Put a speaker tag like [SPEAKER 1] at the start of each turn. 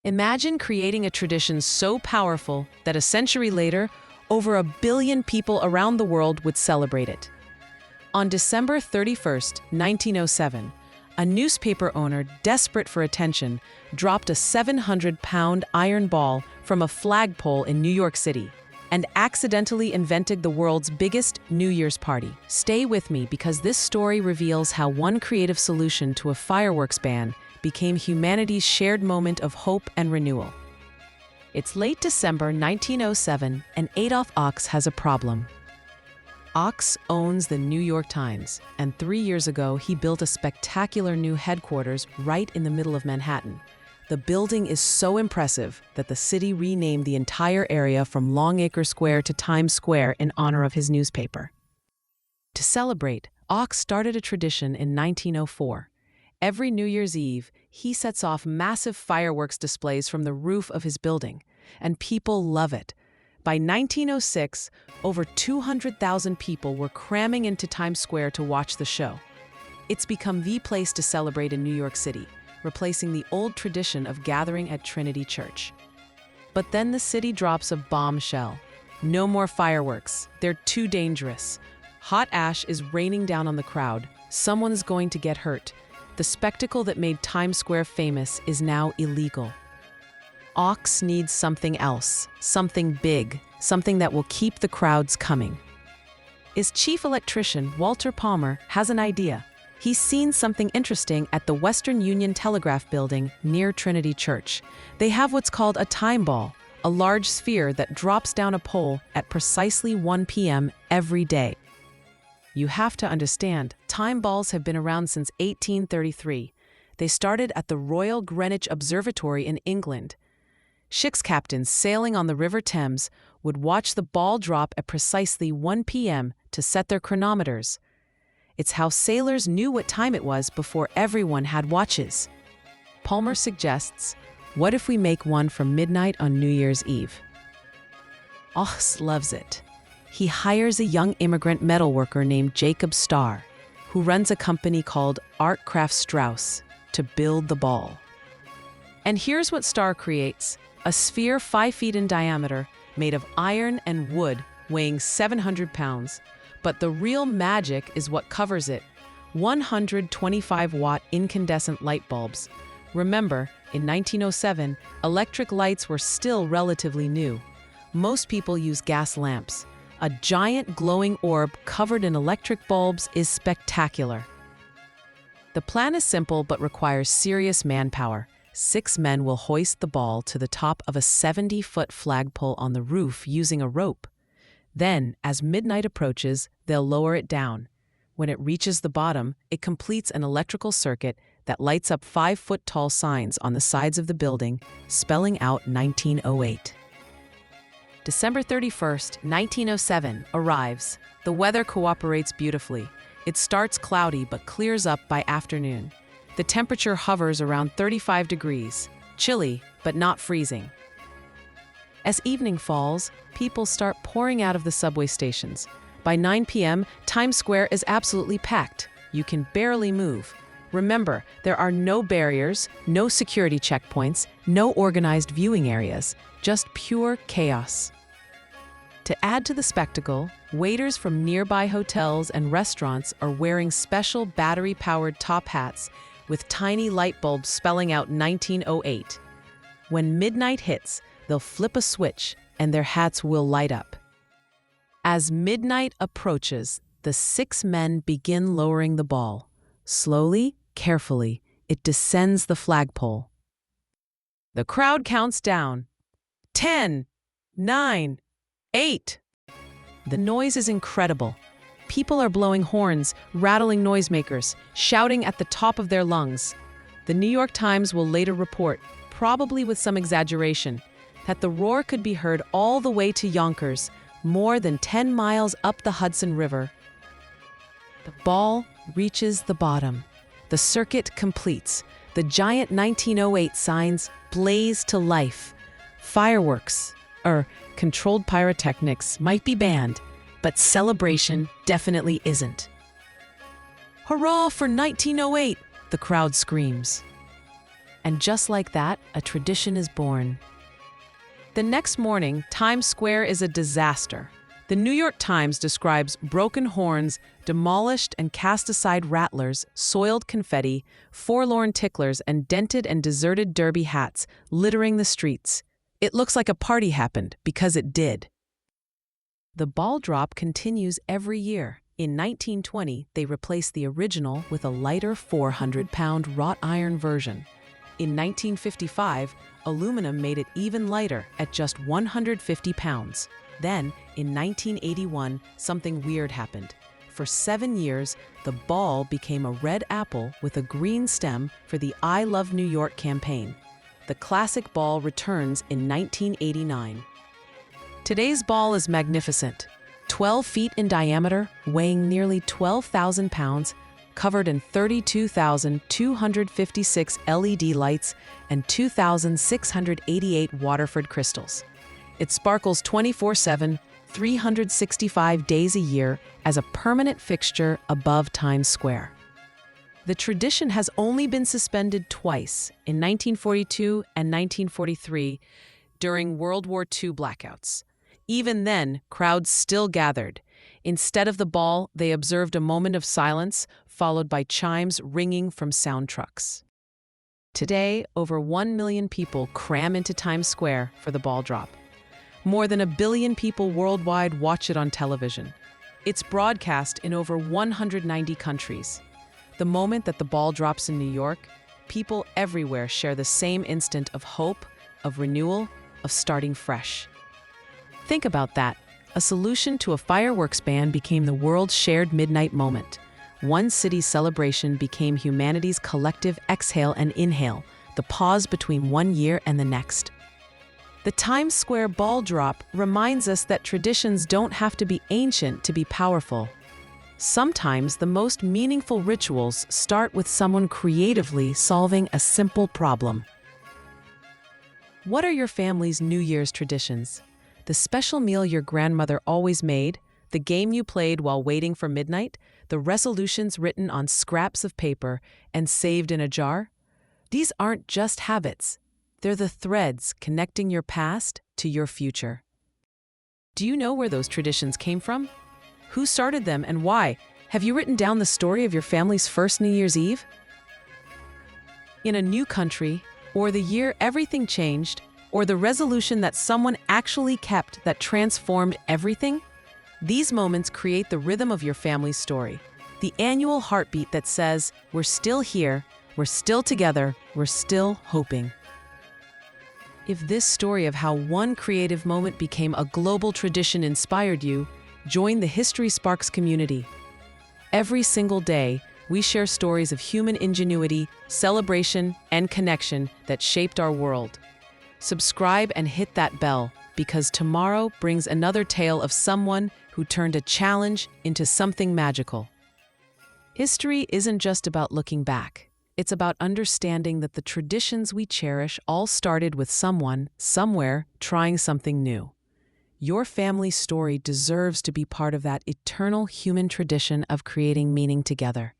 [SPEAKER 1] Imagine creating a tradition so powerful that a century later, over 1 billion people around the world would celebrate it. On December 31st, 1907, a newspaper owner desperate for attention dropped a 700-pound iron ball from a flagpole in New York City and accidentally invented the world's biggest New Year's party. Stay with me because this story reveals how one creative solution to a fireworks ban became humanity's shared moment of hope and renewal. It's late December 1907 and Adolph Ochs has a problem. Ochs owns the New York Times, and 3 years ago he built a spectacular new headquarters right in the middle of Manhattan. The building is so impressive that the city renamed the entire area from Longacre Square to Times Square in honor of his newspaper. To celebrate, Ochs started a tradition in 1904. Every New Year's Eve, he sets off massive fireworks displays from the roof of his building, and people love it. By 1906, over 200,000 people were cramming into Times Square to watch the show. It's become the place to celebrate in New York City, replacing the old tradition of gathering at Trinity Church. But then the city drops a bombshell. No more fireworks. They're too dangerous. Hot ash is raining down on the crowd. Someone's going to get hurt. The spectacle that made Times Square famous is now illegal. Ochs needs something else, something big, something that will keep the crowds coming. His chief electrician, Walter Palmer, has an idea. He's seen something interesting at the Western Union Telegraph Building near Trinity Church. They have what's called a time ball, a large sphere that drops down a pole at precisely 1 p.m. every day. You have to understand, time balls have been around since 1833. They started at the Royal Greenwich Observatory in England. Ship's captains sailing on the River Thames would watch the ball drop at precisely 1 p.m. to set their chronometers. It's how sailors knew what time it was before everyone had watches. Palmer suggests, what if we make one from midnight on New Year's Eve? Ochs loves it. He hires a young immigrant metalworker named Jacob Starr, who runs a company called Artcraft Strauss, to build the ball. And here's what Starr creates: a sphere 5 feet in diameter, made of iron and wood, weighing 700 pounds. But the real magic is what covers it: 125-watt incandescent light bulbs. Remember, in 1907, electric lights were still relatively new. Most people use gas lamps. A giant glowing orb covered in electric bulbs is spectacular. The plan is simple but requires serious manpower. 6 men will hoist the ball to the top of a 70-foot flagpole on the roof using a rope. Then, as midnight approaches, they'll lower it down. When it reaches the bottom, it completes an electrical circuit that lights up 5-foot-tall signs on the sides of the building, spelling out 1908. December 31st, 1907 arrives. The weather cooperates beautifully. It starts cloudy but clears up by afternoon. The temperature hovers around 35 degrees, chilly but not freezing. As evening falls, people start pouring out of the subway stations. By 9 p.m., Times Square is absolutely packed. You can barely move. Remember, there are no barriers, no security checkpoints, no organized viewing areas, just pure chaos. To add to the spectacle, waiters from nearby hotels and restaurants are wearing special battery-powered top hats with tiny light bulbs spelling out 1908. When midnight hits, they'll flip a switch and their hats will light up. As midnight approaches, the 6 men begin lowering the ball. Slowly, carefully, it descends the flagpole. The crowd counts down. 10, 9, 8. The noise is incredible. People are blowing horns, rattling noisemakers, shouting at the top of their lungs. The New York Times will later report, probably with some exaggeration, that the roar could be heard all the way to Yonkers, more than 10 miles up the Hudson River. The ball reaches the bottom. The circuit completes. The giant 1908 signs blaze to life. Fireworks, controlled pyrotechnics, might be banned, but celebration definitely isn't. Hurrah for 1908, the crowd screams. And just like that, a tradition is born. The next morning, Times Square is a disaster. The New York Times describes broken horns, demolished and cast-aside rattlers, soiled confetti, forlorn ticklers, and dented and deserted derby hats littering the streets. It looks like a party happened, because it did. The ball drop continues every year. In 1920, they replaced the original with a lighter 400-pound wrought iron version. In 1955, aluminum made it even lighter at just 150 pounds. Then, in 1981, something weird happened. For 7 years, the ball became a red apple with a green stem for the I Love New York campaign. The classic ball returns in 1989. Today's ball is magnificent. 12 feet in diameter, weighing nearly 12,000 pounds, covered in 32,256 LED lights and 2,688 Waterford crystals. It sparkles 24/7, 365 days a year as a permanent fixture above Times Square. The tradition has only been suspended twice, in 1942 and 1943, during World War II blackouts. Even then, crowds still gathered. Instead of the ball, they observed a moment of silence, followed by chimes ringing from sound trucks. Today, over 1 million people cram into Times Square for the ball drop. More than 1 billion people worldwide watch it on television. It's broadcast in over 190 countries. The moment that the ball drops in New York, people everywhere share the same instant of hope, of renewal, of starting fresh. Think about that. A solution to a fireworks ban became the world's shared midnight moment. One city's celebration became humanity's collective exhale and inhale, the pause between one year and the next. The Times Square ball drop reminds us that traditions don't have to be ancient to be powerful. Sometimes the most meaningful rituals start with someone creatively solving a simple problem. What are your family's New Year's traditions? The special meal your grandmother always made, the game you played while waiting for midnight, the resolutions written on scraps of paper and saved in a jar? These aren't just habits. They're the threads connecting your past to your future. Do you know where those traditions came from? Who started them and why? Have you written down the story of your family's first New Year's Eve? In a new country, or the year everything changed, or the resolution that someone actually kept that transformed everything? These moments create the rhythm of your family's story, the annual heartbeat that says, we're still here, we're still together, we're still hoping. If this story of how one creative moment became a global tradition inspired you, join the History Sparks community. Every single day, we share stories of human ingenuity, celebration, and connection that shaped our world. Subscribe and hit that bell, because tomorrow brings another tale of someone who turned a challenge into something magical. History isn't just about looking back. It's about understanding that the traditions we cherish all started with someone, somewhere, trying something new. Your family's story deserves to be part of that eternal human tradition of creating meaning together.